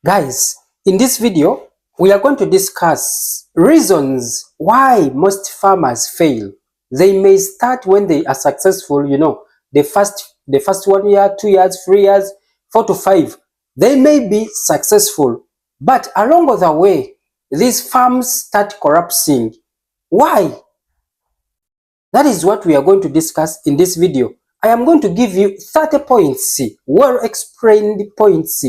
Guys, in this video, we are going to discuss reasons why most farmers fail. They may start when they are successful, the first 1 year, 2 years, 3 years, 4 to 5. They may be successful, but along the way, these farms start collapsing. Why? That is what we are going to discuss in this video. I am going to give you 30 points, well-explained points,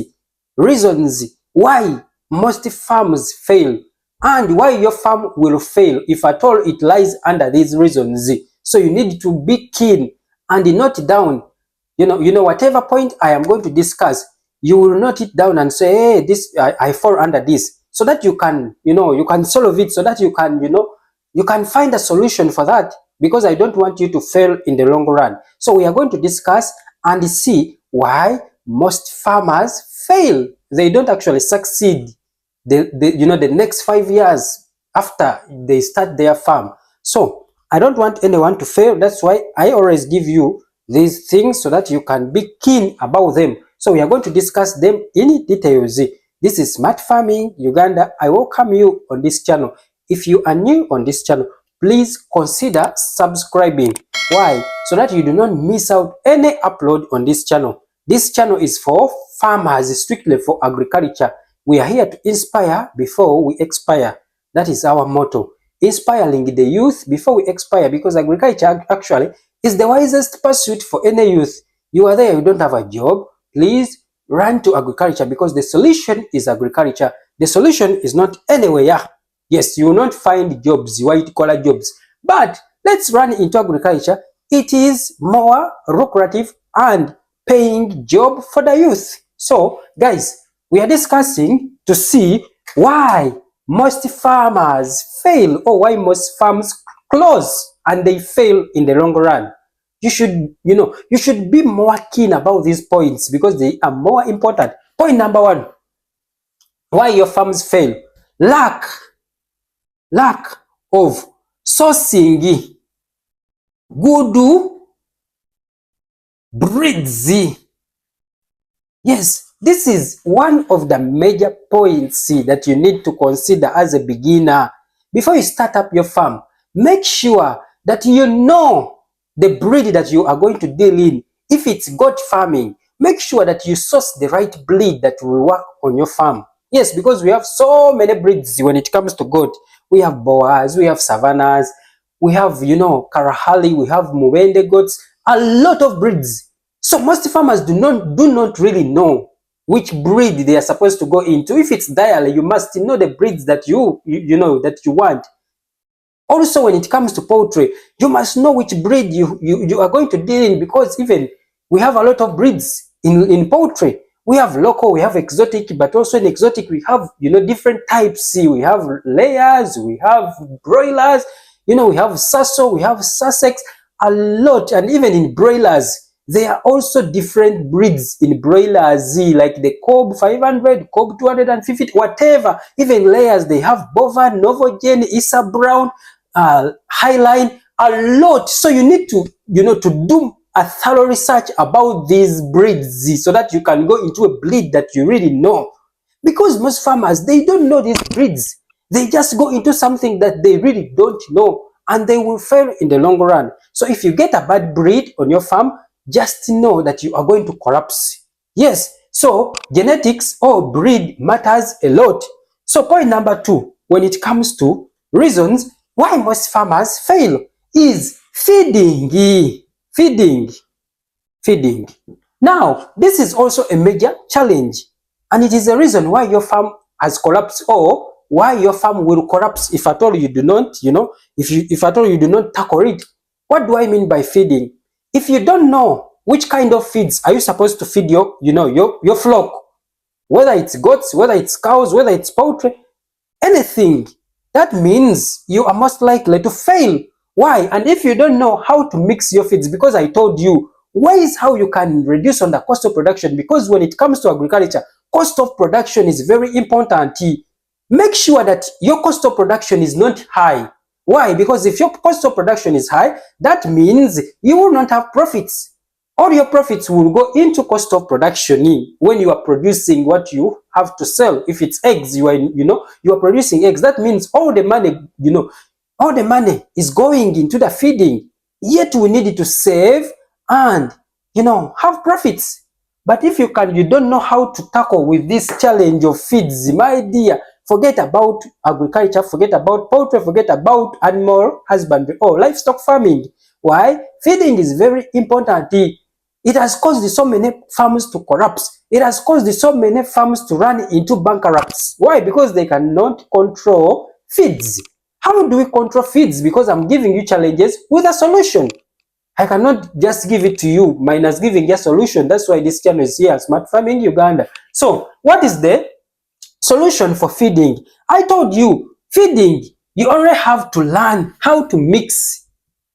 reasons why most farms fail and why your farm will fail if at all it lies under these reasons. So you need to be keen and note down, whatever point I am going to discuss, you will note it down and say, hey, this I fall under this, so that you can, you can solve it, so that you can, you can find a solution for that, because I don't want you to fail in the long run. So we are going to discuss and see why most farmers fail. They don't actually succeed the next 5 years after they start their farm. So I don't want anyone to fail. That's why I always give you these things so that you can be keen about them. So we are going to discuss them in details. This is Smart Farming Uganda. I welcome you on this channel. If you are new on this channel, please consider subscribing. Why? So that you do not miss out any upload on this channel. This channel is for farmers, strictly for agriculture. We are here to inspire before we expire. That is our motto. Inspiring the youth before we expire, because agriculture actually is the wisest pursuit for any youth. You are there, you don't have a job, please run to agriculture, because the solution is agriculture. The solution is not anywhere. Yes, you will not find jobs, white collar jobs, but let's run into agriculture. It is more lucrative and paying job for the youth. So guys, we are discussing to see why most farmers fail, or why most farms close and they fail in the long run. You should be more keen about these points, because they are more important. Point number 1, why your farms fail: lack of sourcing good breeds. Yes, this is one of the major points that you need to consider as a beginner. Before you start up your farm, make sure that you know the breed that you are going to deal in. If it's goat farming, make sure that you source the right breed that will work on your farm. Yes, because we have so many breeds when it comes to goat. We have Boers, we have Savannahs, we have, Kalahari, we have Mubende goats, a lot of breeds. So most farmers do not really know which breed they are supposed to go into. If it's dairy, you must know the breeds that you want. Also, when it comes to poultry, you must know which breed you are going to deal in, because even we have a lot of breeds in poultry. We have local, we have exotic, but also in exotic we have, different types. We have layers, we have broilers, we have Saso, we have Sussex, a lot. And even in broilers, there are also different breeds in broilers, like the Cobb 500, Cobb 250, whatever. Even layers, they have Bova, Novogen, Issa Brown, Highline, a lot. So you need to, to do a thorough research about these breeds, so that you can go into a breed that you really know. Because most farmers, they don't know these breeds. They just go into something that they really don't know, and they will fail in the long run. So if you get a bad breed on your farm, just know that you are going to collapse. Yes, so genetics or breed matters a lot. So point number 2, when it comes to reasons why most farmers fail, is feeding. Feeding. Now, this is also a major challenge, and it is a reason why your farm has collapsed, or why your farm will collapse if at all you do not, if at all you do not tackle it. What do I mean by feeding? If you don't know which kind of feeds are you supposed to feed your flock, whether it's goats, whether it's cows, whether it's poultry, anything, that means you are most likely to fail. Why? And if you don't know how to mix your feeds, because I told you ways how you can reduce on the cost of production, because when it comes to agriculture, cost of production is very important. Make sure that your cost of production is not high. Why? Because if your cost of production is high, that means you will not have profits. All your profits will go into cost of production when you are producing what you have to sell. If it's eggs, you are producing eggs. That means all the money, all the money is going into the feeding. Yet we need to save and, have profits. But if you don't know how to tackle with this challenge of feeds, my dear, forget about agriculture, forget about poultry, forget about animal husbandry or livestock farming. Why? Feeding is very important. It has caused so many farms to collapse. It has caused so many farms to run into bankruptcy. Why? Because they cannot control feeds. How do we control feeds? Because I'm giving you challenges with a solution. I cannot just give it to you minus giving you a solution. That's why this channel is here, Smart Farming Uganda. So, what is the solution for feeding? I told you, feeding, you only have to learn how to mix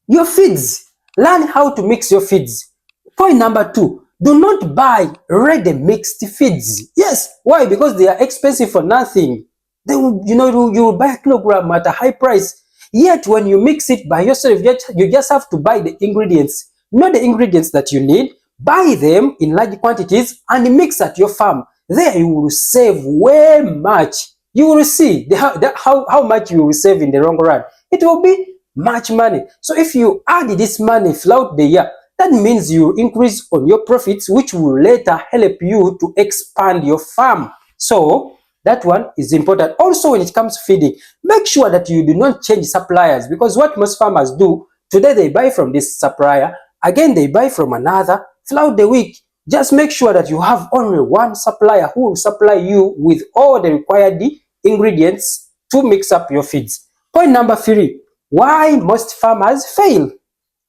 your feeds. Learn how to mix your feeds. Point number 2, do not buy ready mixed feeds. Yes, why? Because they are expensive for nothing. They will, you will buy a kilogram at a high price. Yet when you mix it by yourself, you just have to buy the ingredients. Not the ingredients that you need. Buy them in large quantities and mix at your farm. There you will save way much. You will see how much you will save in the long run. It will be much money. So if you add this money throughout the year, that means you increase on your profits, which will later help you to expand your farm. So that one is important. Also, when it comes to feeding, make sure that you do not change suppliers, because what most farmers do, today they buy from this supplier, again they buy from another throughout the week. Just make sure that you have only one supplier who will supply you with all the required ingredients to mix up your feeds. Point number 3, why most farmers fail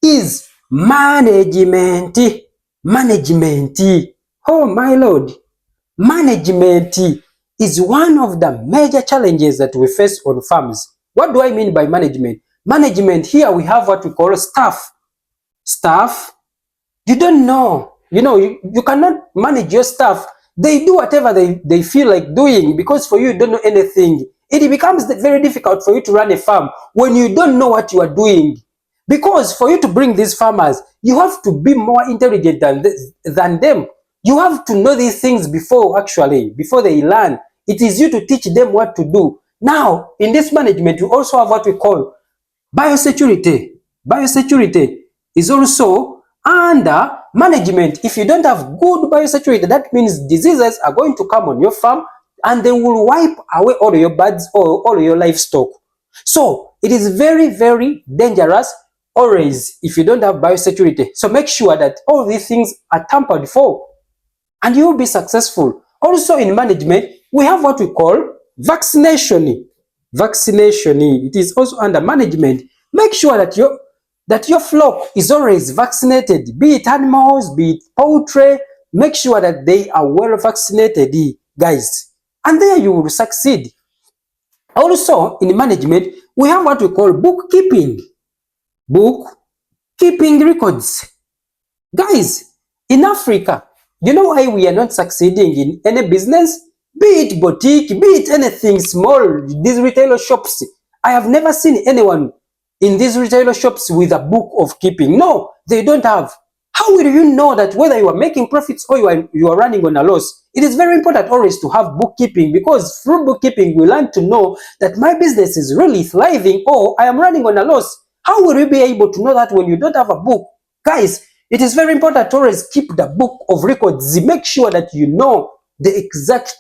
is management. Management. Oh my Lord. Management is one of the major challenges that we face on farms. What do I mean by management? Management, here we have what we call staff. Staff, you don't know. You cannot manage your staff. They do whatever they feel like doing, because for you don't know anything. It becomes very difficult for you to run a farm when you don't know what you are doing. Because for you to bring these farmers, you have to be more intelligent than them. You have to know these things before they learn. It is you to teach them what to do. Now, in this management, we also have what we call biosecurity. Biosecurity is also under management. If you don't have good biosecurity, that means diseases are going to come on your farm and they will wipe away all your birds or all your livestock. So, it is very, very dangerous always if you don't have biosecurity. So make sure that all these things are tampered for and you will be successful. Also in management, we have what we call vaccination. Vaccination, it is also under management. Make sure that your flock is always vaccinated, be it animals, be it poultry. Make sure that they are well vaccinated, guys, and there you will succeed. Also in management, we have what we call bookkeeping. Bookkeeping records. Guys, in Africa, you know why we are not succeeding in any business? Be it boutique, be it anything small, these retailer shops. I have never seen anyone in these retailer shops with a book of keeping. No, they don't have. How will you know that whether you are making profits or you are running on a loss? It is very important always to have bookkeeping, because through bookkeeping we learn to know that my business is really thriving or I am running on a loss. How will you be able to know that when you don't have a book? Guys, it is very important to always keep the book of records. Make sure that you know the exact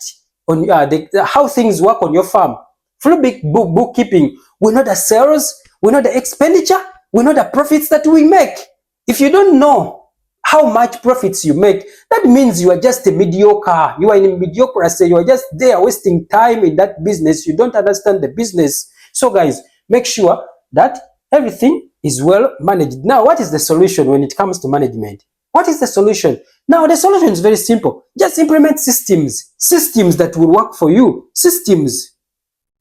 how things work on your farm. Through big bookkeeping, we know the sales, we know the expenditure, we know the profits that we make. If you don't know how much profits you make, that means you are just a mediocre. You are in mediocrity. You are just there wasting time in that business. You don't understand the business. So guys, make sure that everything is well managed. Now, what is the solution when it comes to management? What is the solution? Now, the solution is very simple. Just implement systems. Systems that will work for you. Systems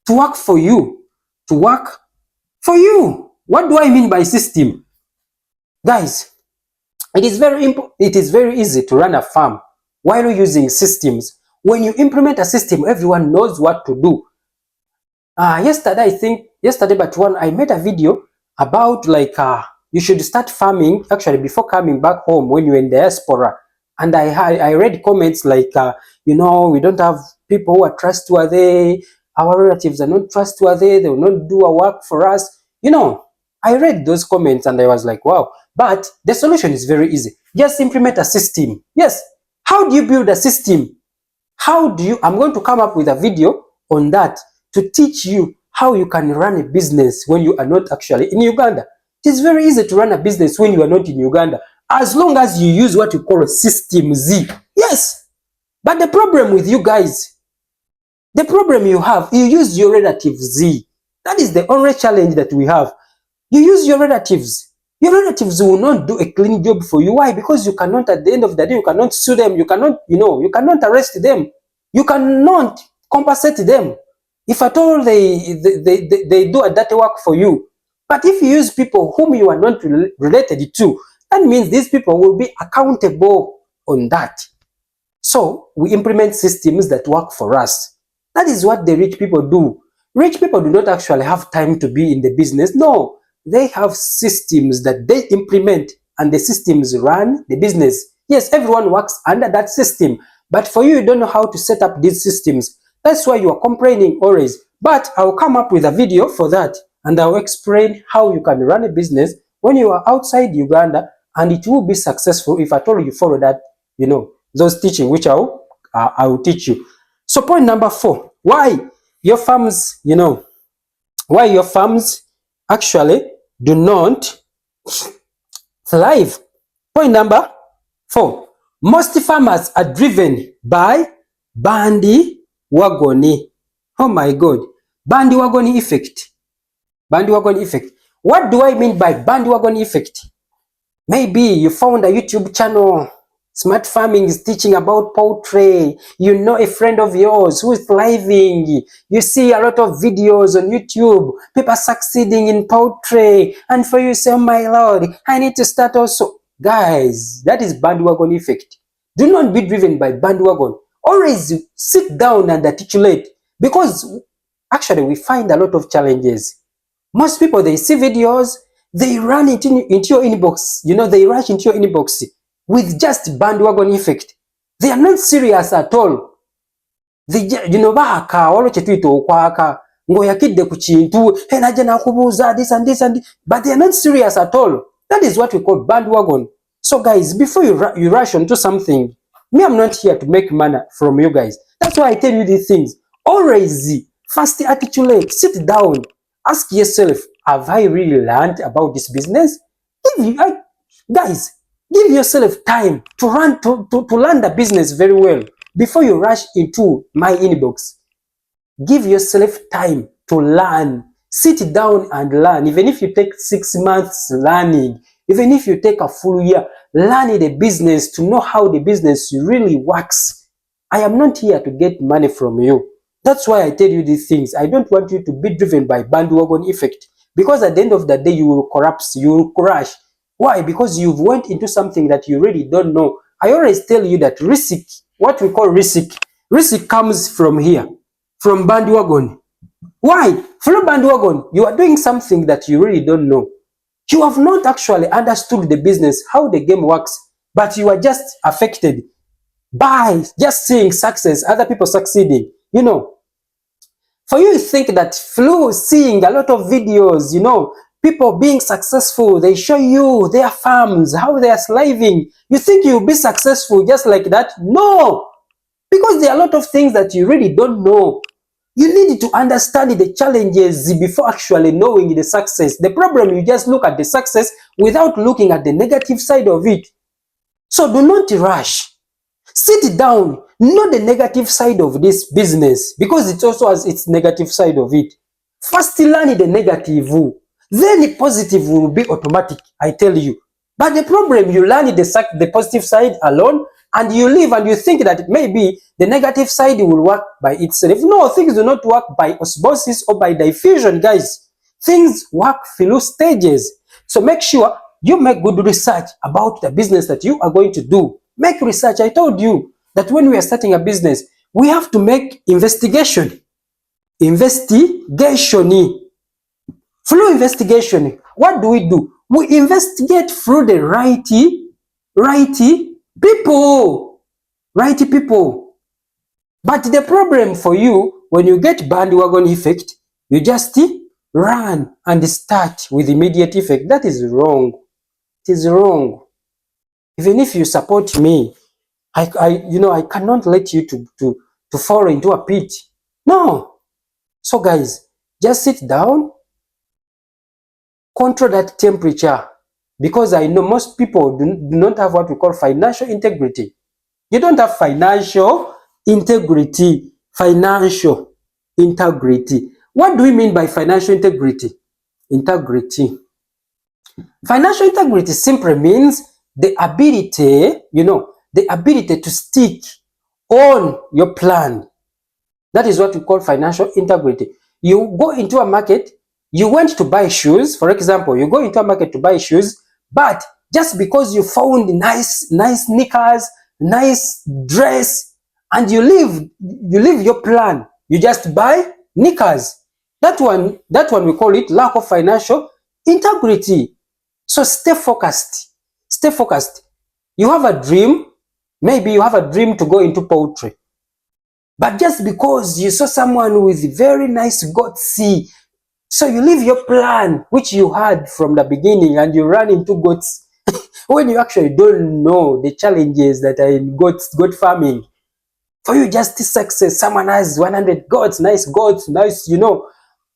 to work for you. To work for you. What do I mean by system? Guys, it is very easy to run a farm while using systems. When you implement a system, everyone knows what to do. Yesterday, but I made a video about you should start farming actually before coming back home when you're in diaspora. And I read comments like, we don't have people who are trustworthy. Our relatives are not trustworthy. They will not do our work for us. I read those comments and I was like, wow. But the solution is very easy. Just implement a system. Yes. How do you build a system? I'm going to come up with a video on that to teach you how you can run a business when you are not actually in Uganda. It is very easy to run a business when you are not in Uganda, as long as you use what you call System Z. Yes. But the problem with you guys, the problem you have, you use your relative Z. That is the only challenge that we have. You use your relatives. Your relatives will not do a clean job for you. Why? Because you cannot, at the end of the day, you cannot sue them. You cannot, you cannot arrest them. You cannot compensate them. If at all they do a dirty work for you. But if you use people whom you are not related to, that means these people will be accountable on that. So we implement systems that work for us. That is what the rich people do. Rich people do not actually have time to be in the business. No, they have systems that they implement and the systems run the business. Yes, everyone works under that system. But for you, you don't know how to set up these systems. That's why you are complaining always. But I'll come up with a video for that and I'll explain how you can run a business when you are outside Uganda, and it will be successful if at all you follow that, those teaching which I will teach you. So point number 4, why your farms, why your farms actually do not thrive. Point number 4, most farmers are driven by bandwagon. Oh my God, bandwagon effect. Bandwagon effect. What do I mean by bandwagon effect? Maybe you found a YouTube channel, Smart Farming is teaching about poultry. You know a friend of yours who is thriving. You see a lot of videos on YouTube, people succeeding in poultry. And for you say, oh my Lord, I need to start also. Guys, that is bandwagon effect. Do not be driven by bandwagon. Always sit down and articulate, because actually we find a lot of challenges. Most people, they see videos, they run into your inbox, they rush into your inbox with just bandwagon effect. They are not serious at all. They, baka walo chetuito okwaka ngo yakidde ku kintu naje nakubuuza this and this and this, but they are not serious at all. That is what we call bandwagon. So guys, before you rush onto something, me, I'm not here to make money from you guys. That's why I tell you these things. Always first articulate, sit down, ask yourself, have I really learned about this business? Guys, give yourself time to learn the business very well before you rush into my inbox. Give yourself time to learn. Sit down and learn. Even if you take 6 months learning, even if you take a full year learning the business to know how the business really works. I am not here to get money from you. That's why I tell you these things. I don't want you to be driven by bandwagon effect, because at the end of the day, you will collapse, you will crash. Why? Because you've went into something that you really don't know. I always tell you that risk, what we call risk comes from here, from bandwagon. Why? From bandwagon, you are doing something that you really don't know. You have not actually understood the business, how the game works, but you are just affected by just seeing success, other people succeeding. For you to think that through seeing a lot of videos, people being successful, they show you their farms, how they are thriving, you think you'll be successful just like that? No! Because there are a lot of things that you really don't know. You need to understand the challenges before actually knowing the success. The problem, you just look at the success without looking at the negative side of it. So do not rush. Sit down, know the negative side of this business, because it also has its negative side of it. First learn the negative, then the positive will be automatic, I tell you. But the problem, you learn the positive side alone, and you leave and you think that maybe the negative side will work by itself. No, things do not work by osmosis or by diffusion, guys. Things work through stages. So make sure you make good research about the business that you are going to do. Make research. I told you that when we are starting a business, we have to make investigation. Through investigation, what do? We investigate through the right people. Right people. But the problem for you, when you get bandwagon effect, you just run and start with immediate effect. That is wrong. It is wrong. Even if you support me, I cannot let you to fall into a pit. No. So guys, just sit down, control that temperature, because I know most people do not have what we call financial integrity. You don't have financial integrity. Financial integrity. What do we mean by financial integrity? Integrity. Financial integrity simply means the ability, the ability to stick on your plan. That is what we call financial integrity. You go into a market, you went to buy shoes, for example, you go into a market to buy shoes, but just because you found nice sneakers, nice dress, and you leave your plan, you just buy knickers. That one we call it lack of financial integrity. So stay focused. Stay focused. You have a dream. Maybe you have a dream to go into poultry. But just because you saw someone with very nice goats, so you leave your plan, which you had from the beginning, and you run into goats when you actually don't know the challenges that are in goat farming. For you just to success, someone has 100 goats, nice,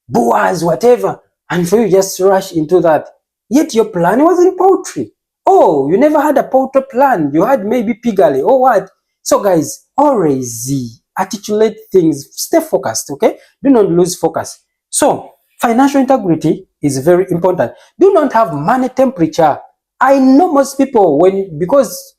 boas, whatever, and for you just rush into that. Yet your plan was in poultry. Oh, you never had a poultry plan. You had maybe piggery or what? So guys, always articulate things. Stay focused, okay? Do not lose focus. So financial integrity is very important. Do not have money temperature. I know most people, because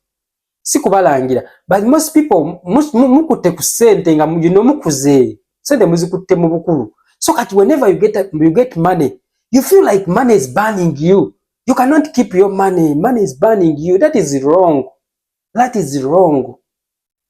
sikubalangira, but most people mukute ku sente nga mukuze sente muzikutte mu bukulu. So that whenever you get money, you feel like money is burning you. You cannot keep your money. Money is burning you. That is wrong. That is wrong.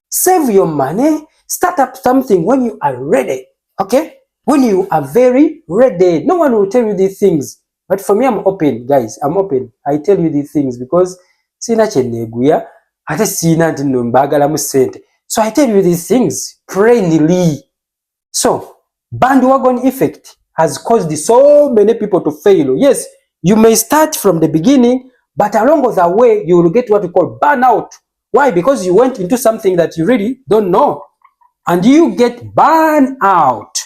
Save your money. Start up something when you are ready. Okay? When you are very ready. No one will tell you these things. But for me, I'm open, guys. I'm open. I tell you these things because sina cheneguya ate sina nti mbagala mu sente. So I tell you these things plainly. So bandwagon effect has caused so many people to fail. Yes, you may start from the beginning, but along the way, you will get what we call burnout. Why? Because you went into something that you really don't know, and you get burned out.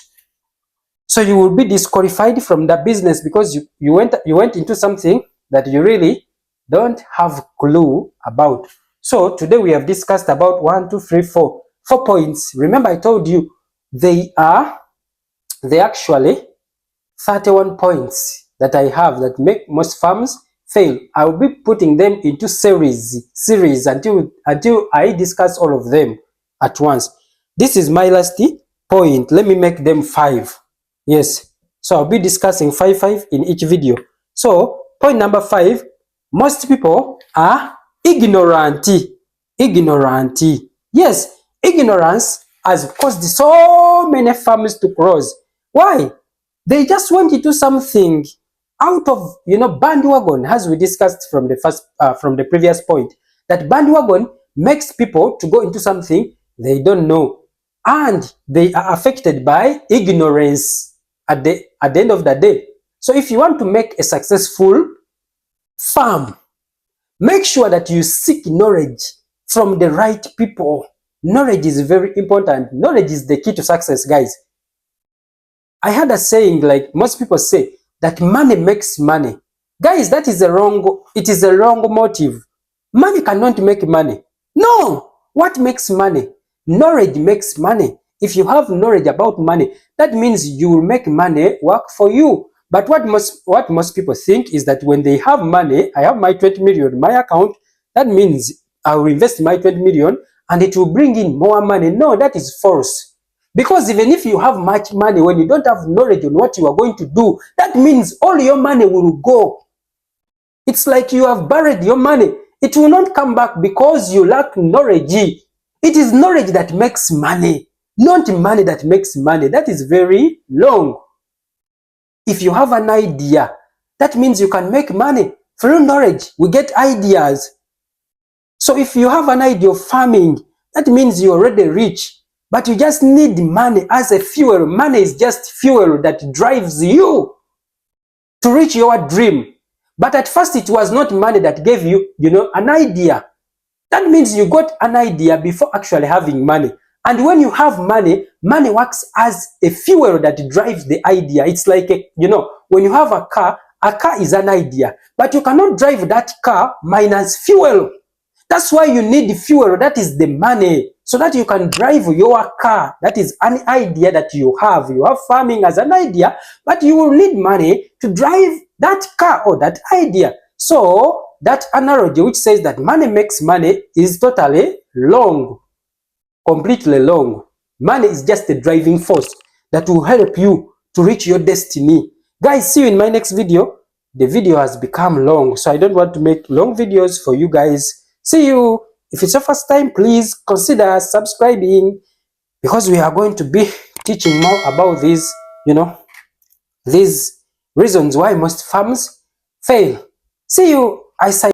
So you will be disqualified from the business because you went into something that you really don't have clue about. So today we have discussed about 4 points. Remember, I told you they actually 31 points that I have that make most farms fail. I will be putting them into series until I discuss all of them at once. This is my last point. Let me make them 5. Yes. So I'll be discussing 5 in each video. So point number 5, most people are ignorant. Ignorant. Yes, ignorance has caused so many farms to close. Why? They just went into something out of bandwagon, as we discussed from the previous point, that bandwagon makes people to go into something they don't know, and they are affected by ignorance at the end of the day. So if you want to make a successful farm, make sure that you seek knowledge from the right people. Knowledge is very important. Knowledge is the key to success, guys. I had a saying, like most people say, that money makes money. Guys, it is a wrong motive. Money cannot make money. No! What makes money? Knowledge makes money. If you have knowledge about money, that means you will make money work for you. But what most people think is that when they have money, I have my 20 million in my account, that means I will invest my 20 million and it will bring in more money. No, that is false. Because even if you have much money, when you don't have knowledge on what you are going to do, that means all your money will go. It's like you have buried your money. It will not come back because you lack knowledge. It is knowledge that makes money, not money that makes money. That is very wrong. If you have an idea, that means you can make money. Through knowledge, we get ideas. So if you have an idea of farming, that means you're already rich, but you just need money as a fuel. Money is just fuel that drives you to reach your dream. But at first it was not money that gave you, an idea. That means you got an idea before actually having money. And when you have money, money works as a fuel that drives the idea. It's like, when you have a car is an idea, but you cannot drive that car minus fuel. That's why you need fuel, that is the money, so that you can drive your car. That is an idea that you have. You have farming as an idea, but you will need money to drive that car or that idea. So that analogy which says that money makes money is totally wrong, completely wrong. Money is just a driving force that will help you to reach your destiny. Guys, see you in my next video. The video has become long, so I don't want to make long videos for you guys. See you. If it's your first time, please consider subscribing, because we are going to be teaching more about these, these reasons why most farms fail. See you. I